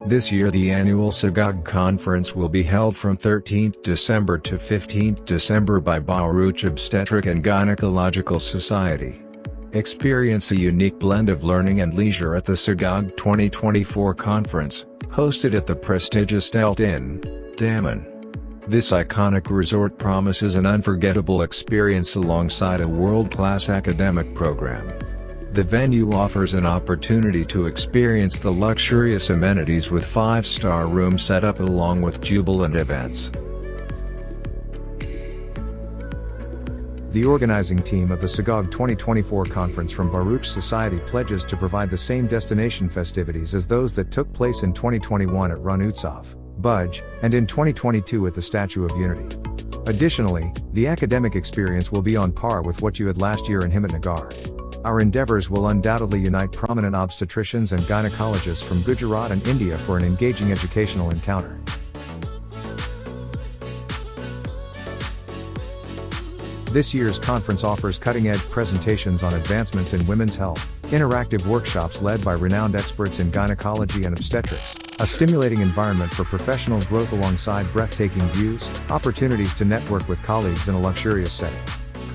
This year the annual SOGOG conference will be held from 13th December to 15th December by Bharuch Obstetrics and Gynaecological Society. Experience a unique blend of learning and leisure at the SOGOG 2024 conference, hosted at the prestigious Deltin Daman. This iconic resort promises an unforgettable experience alongside a world-class academic program. The venue offers an opportunity to experience the luxurious amenities with 5-star room setup along with jubilant events. The organizing team of the SOGOG 2024 conference from Bharuch Society pledges to provide the same destination festivities as those that took place in 2021 at Ran Utsav, Bhuj, and in 2022 at the Statue of Unity. Additionally, the academic experience will be on par with what you had last year in Himmatnagar. Our endeavors will undoubtedly unite prominent obstetricians and gynecologists from Gujarat and India for an engaging educational encounter. This year's conference offers cutting-edge presentations on advancements in women's health, interactive workshops led by renowned experts in gynecology and obstetrics, a stimulating environment for professional growth alongside breathtaking views, opportunities to network with colleagues in a luxurious setting.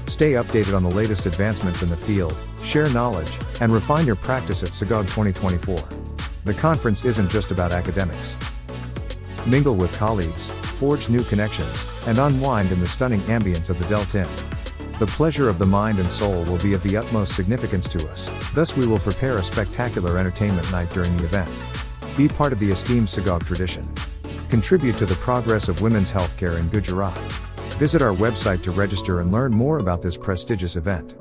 Stay updated on the latest advancements in the field, share knowledge, and refine your practice at SOGOG 2024. The conference isn't just about academics. Mingle with colleagues, forge new connections, and unwind in the stunning ambience of the Deltin. The pleasure of the mind and soul will be of the utmost significance to us, thus we will prepare a spectacular entertainment night during the event. Be part of the esteemed SOGOG tradition. Contribute to the progress of women's healthcare in Gujarat. Visit our website to register and learn more about this prestigious event.